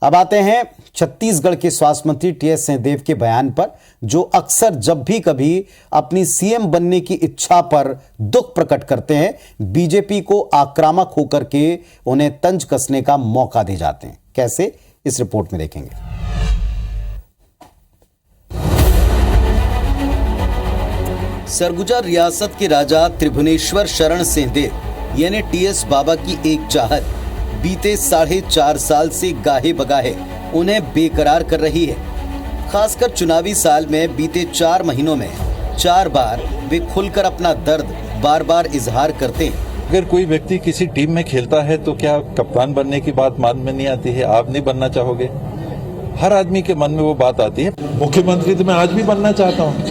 अब आते हैं छत्तीसगढ़ के स्वास्थ्य मंत्री टीएस सिंहदेव के बयान पर, जो अक्सर जब भी कभी अपनी सीएम बनने की इच्छा पर दुख प्रकट करते हैं, बीजेपी को आक्रामक होकर के उन्हें तंज कसने का मौका दे जाते हैं। कैसे, इस रिपोर्ट में देखेंगे। सरगुजा रियासत के राजा त्रिभुवनेश्वर शरण सिंहदेव यानी टीएस बाबा की एक चाहत बीते 4.5 साल से गाहे बगाहे उन्हें बेकरार कर रही है। खासकर चुनावी साल में बीते 4 महीनों में 4 बार वे खुलकर अपना दर्द बार बार इजहार करते हैं। अगर कोई व्यक्ति किसी टीम में खेलता है तो क्या कप्तान बनने की बात मन में नहीं आती है? आप नहीं बनना चाहोगे? हर आदमी के मन में वो बात आती है। मुख्यमंत्री तो मैं आज भी बनना चाहता हूँ,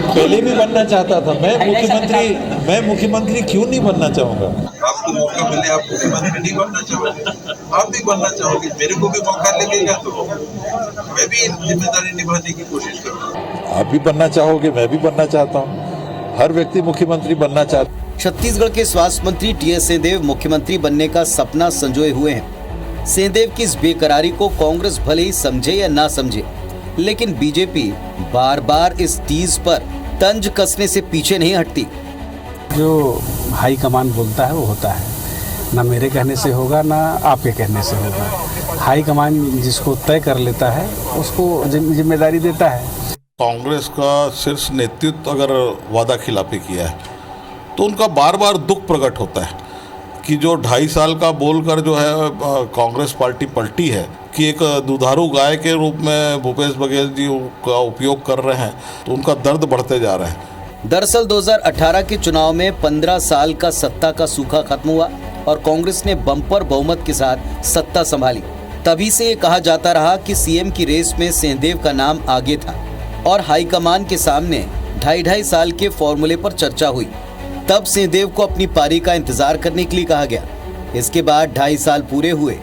पहले भी बनना चाहता था। मैं मुख्यमंत्री क्यों नहीं बनना चाहूंगा? आपको मौका मिले, आप मुख्यमंत्री नहीं बनना चाहोगे? आप भी बनना चाहोगे। मेरे को भी मौका लगेगा तो मैं भी जिम्मेदारी निभाने की कोशिश करूंगा। आप भी बनना चाहोगे, मैं भी बनना चाहता हूँ। हर व्यक्ति मुख्यमंत्री बनना चाहता है। छत्तीसगढ़ के स्वास्थ्य मंत्री टीएस सिंहदेव मुख्यमंत्री बनने का सपना संजोए हुए हैं। सिंहदेव की इस बेकरारी को कांग्रेस भले ही समझे या ना समझे, लेकिन बीजेपी बार बार इस टीज पर तंज कसने से पीछे नहीं हटती। जो हाईकमान बोलता है वो होता है, ना मेरे कहने से होगा ना आपके कहने से होगा। हाईकमान जिसको तय कर लेता है उसको जिम्मेदारी देता है। कांग्रेस का शीर्ष नेतृत्व अगर वादा खिलाफी किया है तो उनका बार बार दुख प्रकट होता है कि जो 2.5 साल का बोलकर जो है कांग्रेस पार्टी पलटी है कि एक दुधारू गाय के रूप में भूपेश बघेल जी का उपयोग कर रहे हैं, तो उनका दर्द बढ़ते जा रहा है। दरअसल 2018 के चुनाव में 15 साल का सत्ता का सूखा खत्म हुआ और कांग्रेस ने बम्पर बहुमत के साथ सत्ता संभाली। तभी से ये कहा जाता रहा कि सीएम की रेस में सिंहदेव का नाम आगे था और हाईकमान के सामने 2.5 साल के फॉर्मूले पर चर्चा हुई। तब सिंहदेव को अपनी पारी का इंतजार करने के लिए कहा गया। इसके बाद 2.5 साल पूरे हुए,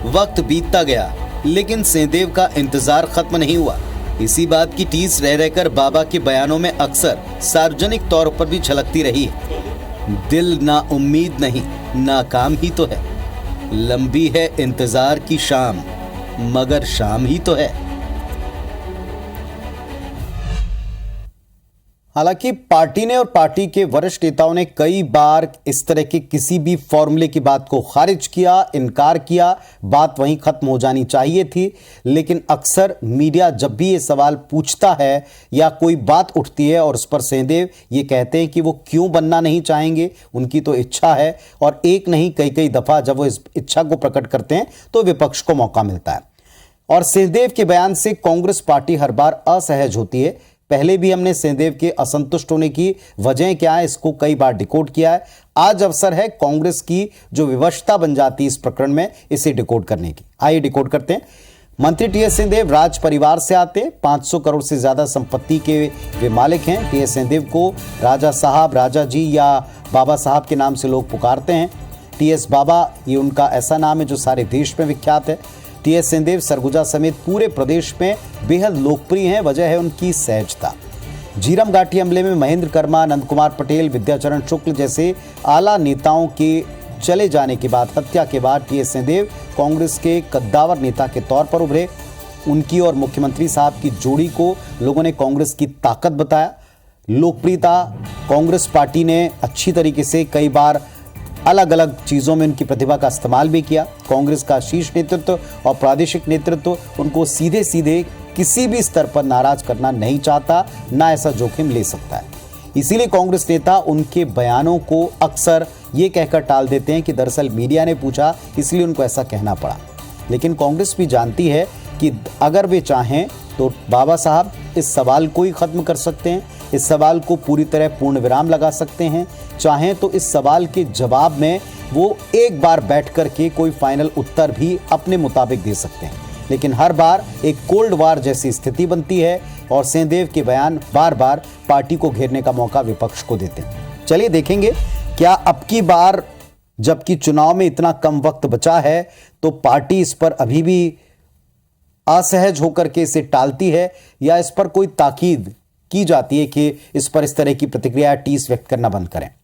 वक्त बीतता गया, लेकिन सिंहदेव का इंतजार खत्म नहीं हुआ। इसी बात की टीस रह रहकर बाबा के बयानों में अक्सर सार्वजनिक तौर पर भी झलकती रही है। दिल ना उम्मीद नहीं, नाकाम ही तो है। लंबी है इंतजार की शाम, मगर शाम ही तो है। हालांकि पार्टी ने और पार्टी के वरिष्ठ नेताओं ने कई बार इस तरह के किसी भी फॉर्मूले की बात को खारिज किया, इनकार किया, बात वहीं खत्म हो जानी चाहिए थी। लेकिन अक्सर मीडिया जब भी ये सवाल पूछता है या कोई बात उठती है और उस पर सिंहदेव ये कहते हैं कि वो क्यों बनना नहीं चाहेंगे, उनकी तो इच्छा है, और एक नहीं कई दफा जब वो इस इच्छा को प्रकट करते हैं तो विपक्ष को मौका मिलता है। और सिंहदेव के बयान से कांग्रेस पार्टी हर बार असहज होती है। पहले भी हमने सिंहदेव के असंतुष्ट होने की वजह क्या है इसको कई बार डिकोड किया है। आज अवसर है कांग्रेस की जो विवशता बन जाती है इस प्रकरण में, इसे डिकोड करने की। आइए डिकोड करते हैं। मंत्री टीएस सिंहदेव राज परिवार से आते हैं। 500 करोड़ से ज्यादा संपत्ति के वे मालिक हैं। टीएस सिंहदेव को राजा साहब, राजा जी या बाबा साहब के नाम से लोग पुकारते हैं। टीएस बाबा ये उनका ऐसा नाम है जो सारे देश में विख्यात है। टीएस सिंहदेव सरगुजा समेत पूरे प्रदेश में बेहद लोकप्रिय हैं। वजह है उनकी सहजता। झीरम घाटी हमले में महेंद्र कर्मा, नंद कुमार पटेल, विद्याचरण शुक्ल जैसे आला नेताओं के चले जाने के बाद, हत्या के बाद टीएस सिंहदेव कांग्रेस के कद्दावर नेता के तौर पर उभरे। उनकी और मुख्यमंत्री साहब की जोड़ी को लोगों ने कांग्रेस की ताकत बताया। लोकप्रियता कांग्रेस पार्टी ने अच्छी तरीके से कई बार अलग अलग चीज़ों में उनकी प्रतिभा का इस्तेमाल भी किया। कांग्रेस का शीर्ष नेतृत्व और प्रादेशिक नेतृत्व उनको सीधे सीधे किसी भी स्तर पर नाराज करना नहीं चाहता, ना ऐसा जोखिम ले सकता है। इसीलिए कांग्रेस नेता उनके बयानों को अक्सर ये कहकर टाल देते हैं कि दरअसल मीडिया ने पूछा इसलिए उनको ऐसा कहना पड़ा। लेकिन कांग्रेस भी जानती है कि अगर वे चाहें तो बाबा साहब इस सवाल को ही खत्म कर सकते हैं, इस सवाल को पूरी तरह पूर्ण विराम लगा सकते हैं। चाहें तो इस सवाल के जवाब में वो एक बार बैठ कर के कोई फाइनल उत्तर भी अपने मुताबिक दे सकते हैं। लेकिन हर बार एक कोल्ड वार जैसी स्थिति बनती है और सिंहदेव के बयान बार बार पार्टी को घेरने का मौका विपक्ष को देते हैं। चलिए देखेंगे क्या अब की बार, जबकि चुनाव में इतना कम वक्त बचा है, तो पार्टी इस पर अभी भी असहज होकर के इसे टालती है या इस पर कोई ताकीद की जाती है कि इस पर इस तरह की प्रतिक्रिया टीस व्यक्त करना बंद करें।